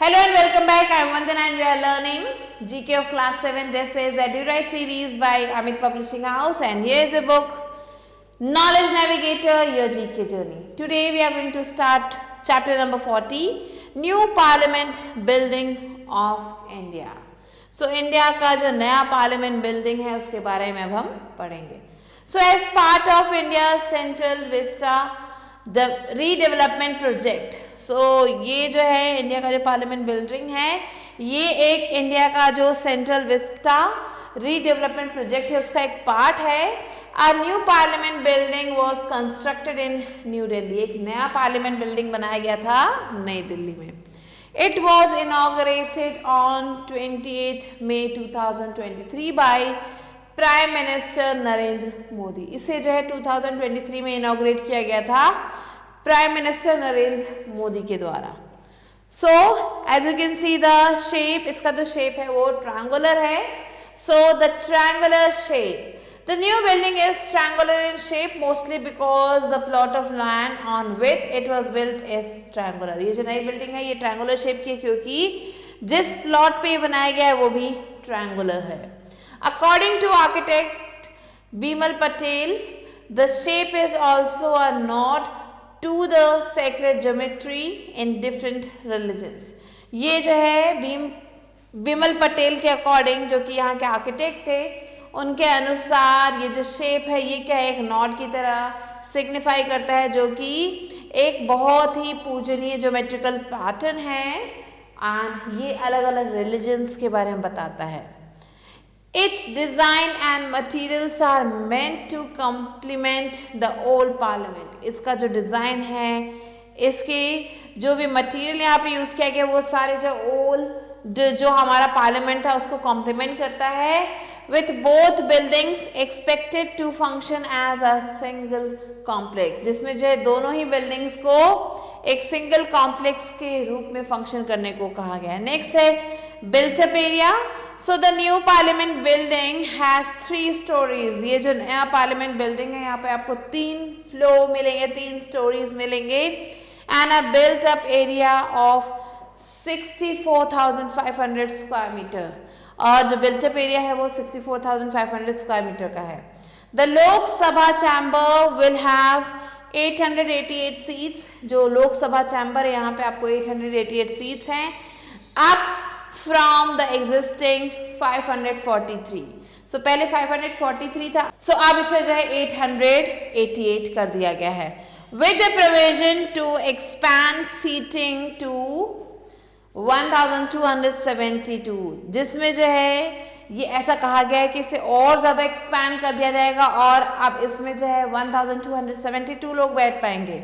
Hello and welcome back. I am Vandana and we are learning GK of class 7. This is the EduWrite series by Amit Publishing House and here is a book, Knowledge Navigator, Your GK Journey. Today we are going to start chapter number 40, New Parliament Building of India. So India का जो नया parliament building है उसके बारे में अब हम पढ़ेंगे. So as part of India's Central Vista the redevelopment project. So ये जो है इंडिया का जो पार्लियामेंट बिल्डिंग है ये एक इंडिया का जो सेंट्रल विस्टा रीडेवलपमेंट प्रोजेक्ट है उसका एक पार्ट है. A new parliament building was constructed in new Delhi. एक नया पार्लियामेंट बिल्डिंग बनाया गया था नई दिल्ली में. It was inaugurated on 28 May 2023 by prime minister Narendra Modi. इसे जो है 2023 में इनॉग्रेट किया गया था प्राइम मिनिस्टर नरेंद्र मोदी के द्वारा. So as you can see the shape, इसका जो शेप है वो ट्रायंगुलर है. So the triangular shape, the new building is triangular in shape mostly because the plot of land on which it was built is triangular. ये जो नई building है ये ट्रायंगुलर शेप की है क्योंकि जिस प्लॉट पे बनाया गया है वो भी ट्रायंगुलर है. According to architect Bimal Patel, the shape is also a nod to the sacred geometry in different religions. ये जो है बिमल पटेल के अकॉर्डिंग, जो कि यहाँ के आर्किटेक्ट थे, उनके अनुसार ये जो शेप है ये क्या है, एक नॉड की तरह सिग्निफाई करता है जो कि एक बहुत ही पूजनीय ज्योमेट्रिकल पैटर्न है एंड ये अलग अलग रिलीजन्स के बारे में बताता है. Its design and materials are meant to complement the old parliament. इसका जो डिज़ाइन है, इसके जो भी मटेरियल यहाँ पे यूज़ किया गया वो सारे जो ओल्ड जो हमारा पार्लियामेंट था उसको कॉम्प्लीमेंट करता है. With both buildings expected to function as a single complex, जिसमें जो है दोनों ही बिल्डिंग्स को एक सिंगल कॉम्प्लेक्स के रूप में फंक्शन करने को कहा गया है. नेक्स्ट है built up area. So the new parliament building has 3 stories. ये जो नया पार्लियामेंट बिल्डिंग है यहाँ पे आपको 3 फ्लोर मिलेंगे, 3 स्टोरीज मिलेंगे and a built up area of 64,500 square metre. और जो built up area है वो 64,500 स्क्वायर मीटर का है. The लोक सभा चैम्बर will have 888 seats. जो लोक सभा चैम्बर है यहाँ पे आपको 888 सीट्स हैं up from the existing 543. So पहले 543 था, so अब इसे जो है 888 कर दिया गया है. With the provision to expand seating to 1272, जिसमें जो है ये ऐसा कहा गया है कि इसे और ज़्यादा एक्सपैंड कर दिया जाएगा और अब इसमें जो है 1272 लोग बैठ पाएंगे.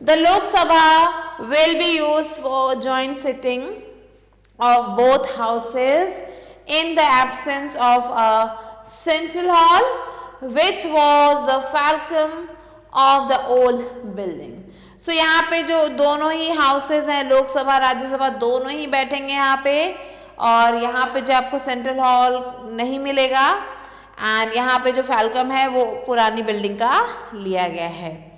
The लोक सभा will be used for joint sitting of both houses in the absence of a central hall which was the fulcrum of the old building. So यहाँ पे जो दोनों ही हाउसेज हैं, लोकसभा राज्यसभा दोनों ही बैठेंगे यहाँ पे और यहाँ पे जो आपको सेंट्रल हॉल नहीं मिलेगा एंड यहाँ पे जो फैल्कम है वो पुरानी बिल्डिंग का लिया गया है.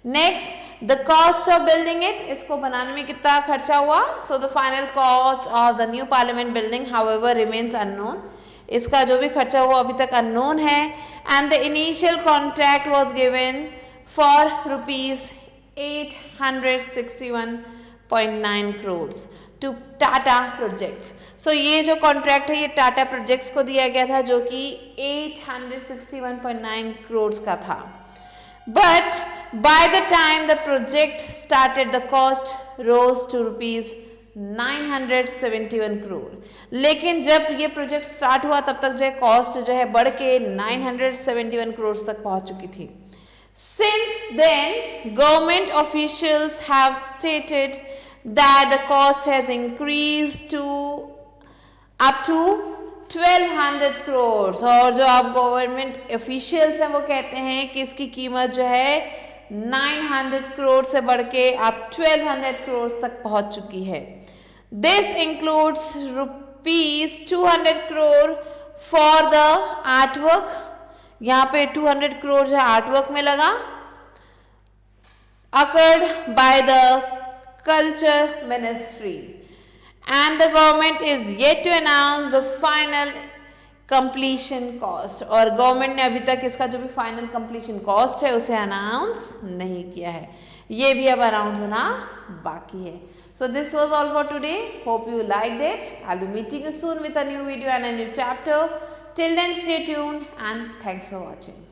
Next the cost of building it, इसको बनाने में कितना खर्चा हुआ. So the final cost of the new parliament building however remains unknown. इसका जो भी खर्चा हुआ अभी तक अननोन है and the initial contract was given for ₹861.9 crores to Tata projects. So ये जो कॉन्ट्रैक्ट है ये टाटा प्रोजेक्ट्स को दिया गया था जो कि 861.9 crores का था. But by the time the project started, the cost rose to ₹971 crore. लेकिन जब ये प्रोजेक्ट स्टार्ट हुआ तब तक जो है कॉस्ट जो है बढ़ के 971 करोड़ तक पहुंच चुकी थी. Since then, government officials have stated that the cost has increased to up to 1200 crores. और जो आप गवर्नमेंट ऑफिशियल्स हैं वो कहते हैं कि इसकी कीमत जो है 900 करोड़ से बढ़ के अब 1200 करोड़ तक पहुंच चुकी है. This includes ₹200 crore for the artwork. यहाँ पे 200 करोड़ जो है आर्टवर्क में लगा. Occurred by the culture ministry and the government is yet to announce the final completion cost. और गवर्नमेंट ने अभी तक इसका जो भी फाइनल completion cost है उसे अनाउंस नहीं किया है, ये भी अब अनाउंस होना बाकी है. So this was all for today. Hope you liked it. I'll be meeting you soon with a new video and a new chapter. Till then, stay tuned and thanks for watching.